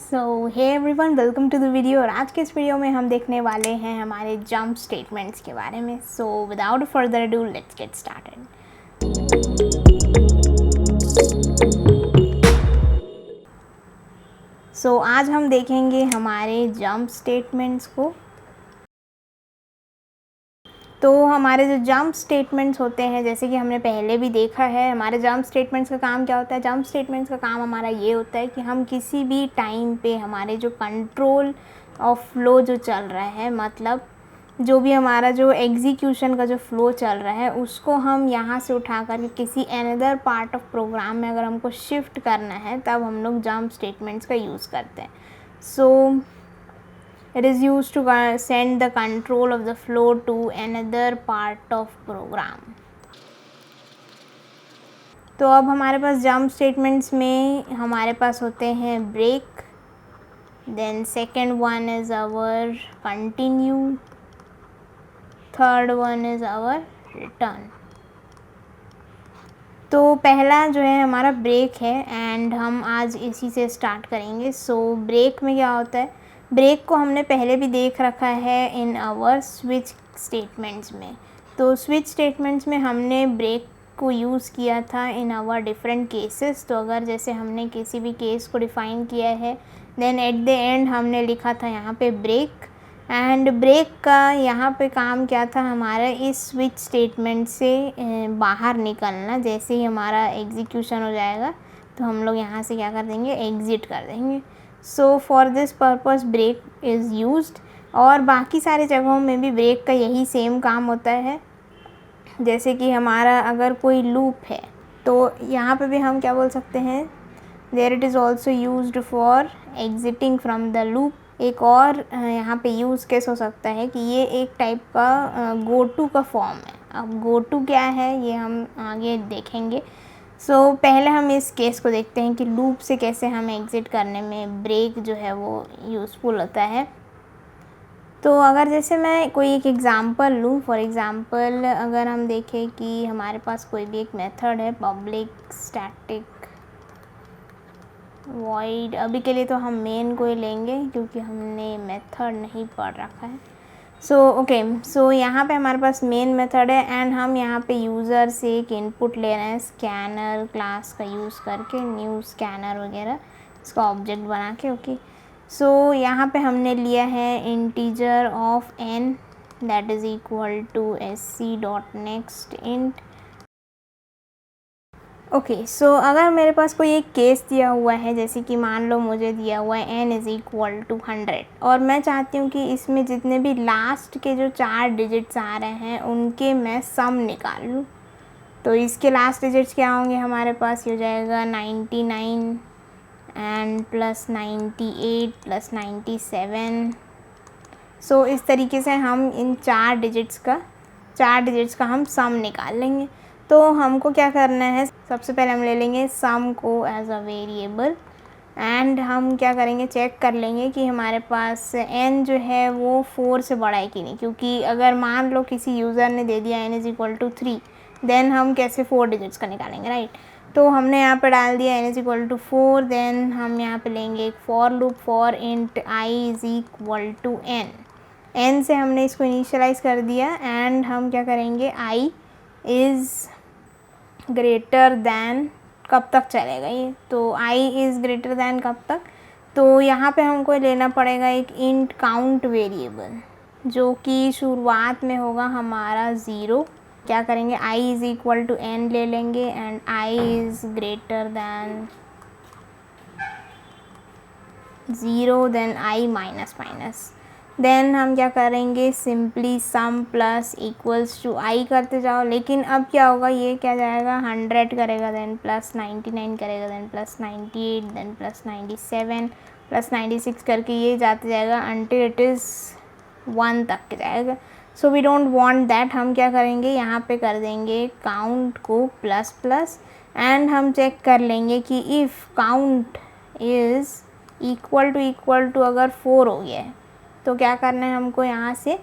Hey everyone, welcome to the video. और आज के इस वीडियो में हम देखने वाले हैं हमारे जंप स्टेटमेंट्स के बारे में। So without further ado let's get started. So आज हम देखेंगे हमारे जंप स्टेटमेंट्स को। तो हमारे जो जंप स्टेटमेंट्स होते हैं, जैसे कि हमने पहले भी देखा है, हमारे जंप स्टेटमेंट्स का काम क्या होता है। जंप स्टेटमेंट्स का काम हमारा ये होता है कि हम किसी भी टाइम पे हमारे जो कंट्रोल ऑफ फ्लो जो चल रहा है, मतलब जो भी हमारा जो एग्जीक्यूशन का जो फ्लो चल रहा है, उसको हम यहाँ से उठा कर किसी अनदर पार्ट ऑफ प्रोग्राम में अगर हमको शिफ्ट करना है, तब हम लोग जंप स्टेटमेंट्स का यूज़ करते हैं। सो it is used to send the control of the flow to another part of program। तो अब हमारे पास जंप स्टेटमेंट्स में हमारे पास होते हैं break, then second one is our continue, third one is our return. तो पहला जो है हमारा ब्रेक है एंड हम आज इसी से स्टार्ट करेंगे। सो ब्रेक में क्या होता है, ब्रेक को हमने पहले भी देख रखा है इन आवर स्विच स्टेटमेंट्स में। तो स्विच स्टेटमेंट्स में हमने ब्रेक को यूज़ किया था इन आवर डिफरेंट केसेस। तो अगर जैसे हमने किसी भी केस को डिफ़ाइन किया है, देन एट द एंड हमने लिखा था यहाँ पे ब्रेक। एंड ब्रेक का यहाँ पे काम क्या था, हमारा इस स्विच स्टेटमेंट से बाहर निकलना। जैसे ही हमारा एग्जीक्यूशन हो जाएगा तो हम लोग यहाँ से क्या कर देंगे, एग्ज़िट कर देंगे। So for this purpose break is used. और बाकी सारे जगहों में भी ब्रेक का यही सेम काम होता है। जैसे कि हमारा अगर कोई लूप है तो यहाँ पे भी हम क्या बोल सकते हैं, there it is also used for exiting from the loop. एक और यहाँ पे यूज़ केस हो सकता है कि ये एक टाइप का गो टू का फॉर्म है। अब गो टू क्या है ये हम आगे देखेंगे। सो पहले हम इस केस को देखते हैं कि लूप से कैसे हम एग्ज़िट करने में ब्रेक जो है वो यूज़फुल होता है। तो अगर जैसे मैं कोई एक एग्ज़ाम्पल लूँ, फॉर एग्ज़ाम्पल अगर हम देखें कि हमारे पास कोई भी एक मेथड है, पब्लिक स्टैटिक वॉइड। अभी के लिए तो हम मेन को ही लेंगे क्योंकि हमने मेथड नहीं पढ़ रखा है। सो यहाँ पे हमारे पास मेन मेथड है एंड हम यहाँ पे यूज़र से एक इनपुट ले रहे हैं स्कैनर क्लास का यूज़ करके, न्यू स्कैनर वगैरह इसका ऑब्जेक्ट बना के। ओके, सो यहाँ पे हमने लिया है integer of n that is equal to sc.next int। Okay, so अगर मेरे पास कोई एक केस दिया हुआ है, जैसे कि मान लो मुझे दिया हुआ है n इज़ इक्वल टू 100 और मैं चाहती हूँ कि इसमें जितने भी लास्ट के जो 4 डिजिट्स आ रहे हैं उनके मैं सम निकाल लूँ। तो इसके लास्ट डिजिट्स क्या होंगे, हमारे पास हो जाएगा 99 एंड प्लस 98 प्लस 97। सो इस तरीके से हम इन 4 डिजिट्स का हम सम निकाल लेंगे। तो हमको क्या करना है, सबसे पहले हम ले लेंगे सम को एज अ वेरिएबल एंड हम क्या करेंगे, चेक कर लेंगे कि हमारे पास n जो है वो 4 से बड़ा है कि नहीं। क्योंकि अगर मान लो किसी यूज़र ने दे दिया n is equal to 3, then हम कैसे 4 डिजिट्स का निकालेंगे, राइट। तो हमने यहाँ पे डाल दिया n is equal to 4, then हम यहाँ पे लेंगे एक for loop for int i is equal to n से हमने इसको इनिशियलाइज कर दिया एंड हम क्या करेंगे, i इज़ ग्रेटर दैन, कब तक चलेगा ये, तो i इज़ ग्रेटर दैन कब तक। तो यहाँ पे हमको लेना पड़ेगा एक इंट काउंट वेरिएबल जो कि शुरुआत में होगा हमारा 0। क्या करेंगे, i is equal to n ले लेंगे and i is greater than 0, then i minus minus. Then हम क्या करेंगे, simply sum plus equals to i करते जाओ। लेकिन अब क्या होगा, ये क्या जाएगा 100 करेगा, देन प्लस 99 करेगा, then plus 98, then plus 97 plus 96 करके ये जाते जाएगा अंटिल इट इज़ 1 तक के जाएगा। So we don't want that. हम क्या करेंगे, यहाँ पे कर देंगे काउंट को प्लस प्लस एंड हम चेक कर लेंगे कि if count is equal to अगर 4 हो गया है तो क्या करना है, हमको यहाँ से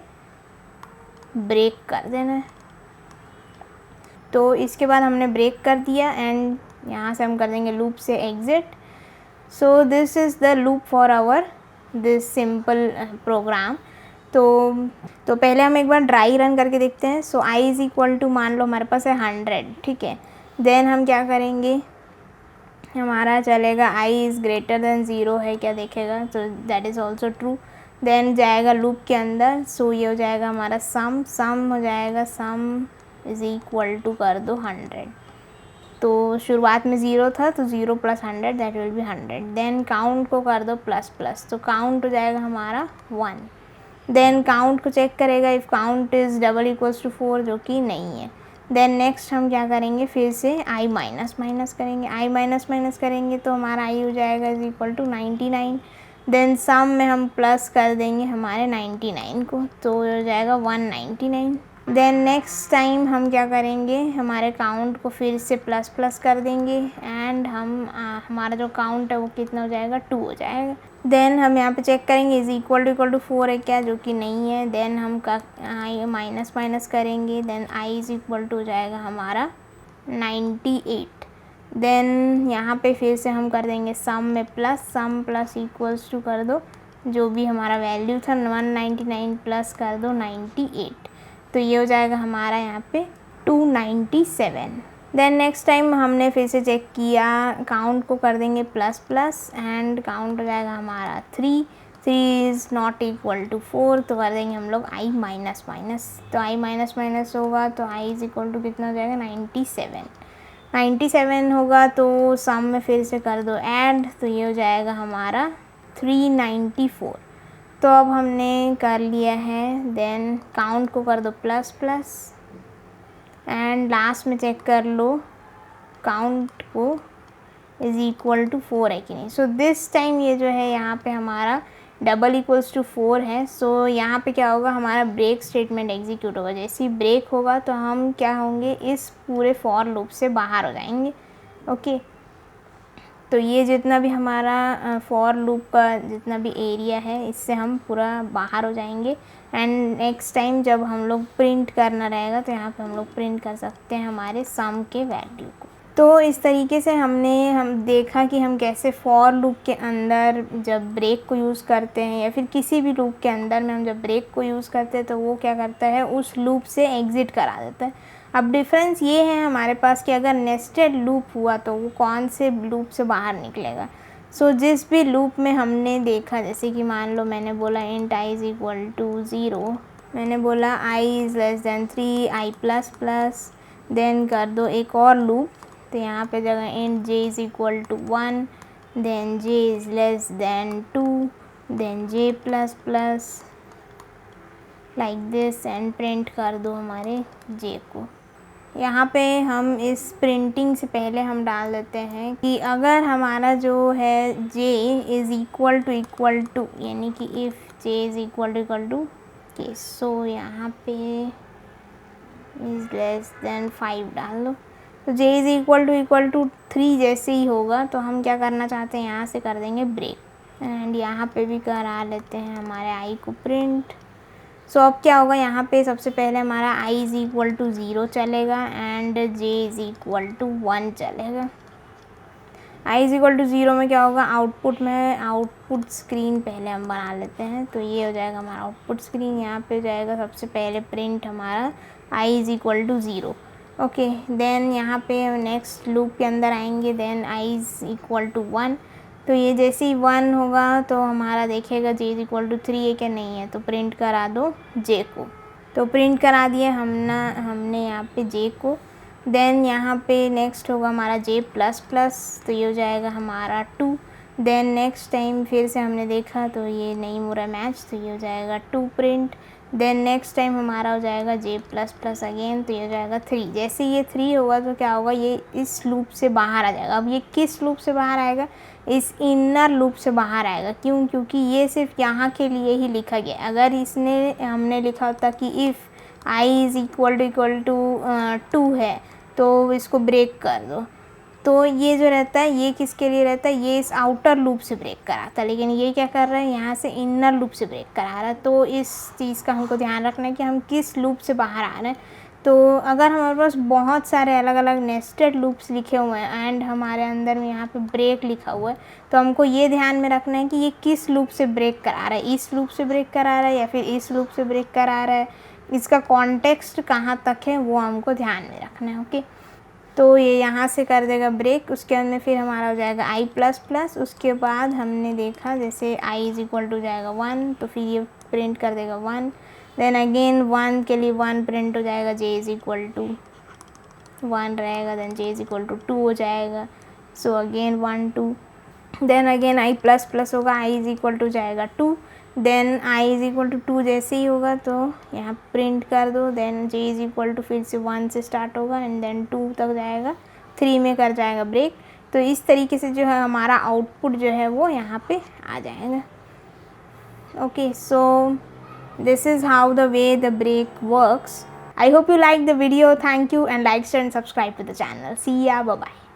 ब्रेक कर देना है। तो इसके बाद हमने ब्रेक कर दिया एंड यहाँ से हम कर देंगे लूप से exit. So this is the loop for our this simple program. तो पहले हम एक बार ड्राई रन करके देखते हैं। सो i इज़ इक्वल टू, मान लो हमारे पास है 100, ठीक है। देन हम क्या करेंगे, हमारा चलेगा i इज़ ग्रेटर देन 0 है क्या देखेगा, तो that is also true. Then जाएगा लूप के अंदर। सो ये हो जाएगा हमारा सम हो जाएगा, सम इज़ इक्वल टू कर दो 100। तो शुरुआत में 0 था, तो 0 + 100 that will be 100। Then count को कर दो प्लस प्लस, तो काउंट हो जाएगा हमारा 1। देन काउंट को चेक करेगा, if count is double equals to 4, जो कि नहीं है। देन नेक्स्ट हम क्या करेंगे, फिर से i माइनस माइनस करेंगे। i माइनस माइनस करेंगे तो हमारा i हो जाएगा is equal to 99। Then some में हम प्लस कर देंगे हमारे 99 को, तो हो जाएगा 199। देन नेक्स्ट टाइम हम क्या करेंगे, हमारे काउंट को फिर से प्लस प्लस कर देंगे एंड हमारा जो काउंट है वो कितना हो जाएगा, 2 हो जाएगा। देन हम यहाँ पे चेक करेंगे इज़ इक्वल टू 4 है क्या, जो कि नहीं है। देन हम i माइनस माइनस करेंगे। Then i is equal to हो जाएगा हमारा 98। देन यहाँ पे फिर से हम कर देंगे सम में plus, sum plus equals to कर दो जो भी हमारा वैल्यू था 199 प्लस कर दो 98, तो ये हो जाएगा हमारा यहाँ पे 297। देन नेक्स्ट टाइम हमने फिर से चेक किया, काउंट को कर देंगे प्लस प्लस एंड काउंट हो जाएगा हमारा 3 इज़ नॉट इक्वल टू 4, तो कर देंगे हम लोग i माइनस माइनस। तो i माइनस माइनस होगा तो i इज़ इक्वल टू कितना हो जाएगा, 97 होगा। तो सम में फिर से कर दो ऐड, तो ये हो जाएगा हमारा 394। तो अब हमने कर लिया है। देन काउंट को कर दो प्लस प्लस एंड लास्ट में चेक कर लो काउंट को इज़ इक्वल टू 4 है कि नहीं। सो दिस टाइम ये जो है यहाँ पे हमारा डबल इक्वल्स टू 4 है। सो यहाँ पे क्या होगा, हमारा ब्रेक स्टेटमेंट एग्जीक्यूट होगा। जैसे ही ब्रेक होगा तो हम क्या होंगे, इस पूरे फॉर लूप से बाहर हो जाएंगे। ओके, तो ये जितना भी हमारा फॉर लूप का जितना भी एरिया है, इससे हम पूरा बाहर हो जाएंगे। एंड नेक्स्ट टाइम जब हम लोग प्रिंट करना रहेगा तो यहाँ पे हम लोग प्रिंट कर सकते हैं हमारे सम के वैल्यू को। तो इस तरीके से हम देखा कि हम कैसे फॉर लूप के अंदर जब ब्रेक को यूज़ करते हैं या फिर किसी भी लूप के अंदर में हम जब ब्रेक को यूज़ करते हैं तो वो क्या करता है, उस लूप से एग्ज़िट करा देता है। अब डिफरेंस ये है हमारे पास कि अगर नेस्टेड लूप हुआ तो वो कौन से लूप से बाहर निकलेगा। सो जिस भी लूप में हमने देखा, जैसे कि मान लो मैंने बोला int i is equal to 0, मैंने बोला i is less than 3, i plus plus, then कर दो एक और लूप, तो यहाँ पे जगह int j is equal to 1, then j is less than 2, then j plus plus like this and print कर दो हमारे j को। यहाँ पे हम इस प्रिंटिंग से पहले हम डाल देते हैं कि अगर हमारा जो है j इज़ इक्वल टू यानी कि if j is equal to k, so यहाँ पे इज़ लेस देन 5 डाल दो। तो j इज़ इक्वल टू 3 जैसे ही होगा तो हम क्या करना चाहते हैं, यहाँ से कर देंगे ब्रेक एंड यहाँ पे भी करा लेते हैं हमारे i को प्रिंट। सो अब क्या होगा, यहाँ पे सबसे पहले हमारा i इज़ इक्वल टू 0 चलेगा and j is equal to 1 चलेगा। i इज़ इक्वल टू 0 में क्या होगा, आउटपुट में आउटपुट स्क्रीन पहले हम बना लेते हैं। तो ये हो जाएगा हमारा आउटपुट स्क्रीन। यहाँ पे जाएगा सबसे पहले प्रिंट हमारा i is equal to 0। Okay, then यहाँ पे नेक्स्ट लूप के अंदर आएंगे, then i is equal to 1। तो ये जैसे ही 1 होगा तो हमारा देखेगा j इज़ इक्वल टू 3 है क्या, नहीं है, तो प्रिंट करा दो j को। तो प्रिंट करा दिए हमने यहाँ पे j को। देन यहाँ पे नेक्स्ट होगा हमारा j प्लस प्लस, तो ये हो जाएगा हमारा 2। देन नेक्स्ट टाइम फिर से हमने देखा तो ये नहीं हो रहा मैच, तो ये हो जाएगा 2 प्रिंट। देन नेक्स्ट टाइम हमारा हो जाएगा j प्लस प्लस अगेन, तो ये हो जाएगा 3। जैसे ये 3 होगा तो क्या होगा, ये इस लूप से बाहर आ जाएगा। अब ये किस लूप से बाहर आएगा, इस इनर लूप से बाहर आएगा। क्यों, क्योंकि ये सिर्फ यहाँ के लिए ही लिखा गया। अगर हमने लिखा होता कि if i is equal to 2 है तो इसको ब्रेक कर दो, तो ये जो रहता है ये किसके लिए रहता है, ये इस आउटर लूप से ब्रेक कराता है। लेकिन ये क्या कर रहा है, यहाँ से इनर लूप से ब्रेक करा रहा है। तो इस चीज़ का हमको ध्यान रखना है कि हम किस लूप से बाहर आ रहे हैं। तो अगर हमारे पास बहुत सारे अलग अलग नेस्टेड लूप्स लिखे हुए हैं एंड हमारे अंदर में यहाँ पे ब्रेक लिखा हुआ है, तो हमको ये ध्यान में रखना है कि ये किस लूप से ब्रेक करा रहा है, इस लूप से ब्रेक करा रहा है या फिर इस लूप से ब्रेक करा रहा है, इसका कॉन्टेक्स्ट कहाँ तक है वो हमको ध्यान में रखना है। ओके, तो ये यहाँ से कर देगा ब्रेक, उसके अंदर फिर हमारा हो जाएगा आई प्लस प्लस। उसके बाद हमने देखा जैसे आई इज इक्वल टू जाएगा 1, तो फिर ये प्रिंट कर देगा 1, देन अगेन 1 के लिए 1 प्रिंट हो जाएगा, जे इज़ इक्वल टू 1 रहेगा, then J is equal to 2 हो जाएगा, so again 1 2, then again I plus plus होगा, आई इज़ इक्वल टू जाएगा 2, then I is equal to 2 जैसे ही होगा तो यहाँ प्रिंट कर दो, then J is equal to फिर से 1 से स्टार्ट होगा एंड देन 2 तक जाएगा, 3 में कर जाएगा ब्रेक। तो इस तरीके से जो है हमारा आउटपुट जो है वो यहाँ पे आ जाएगा। Okay, so this is how the way the break works. I hope you like the video. Thank you and like, share and subscribe to the channel. See ya, bye bye.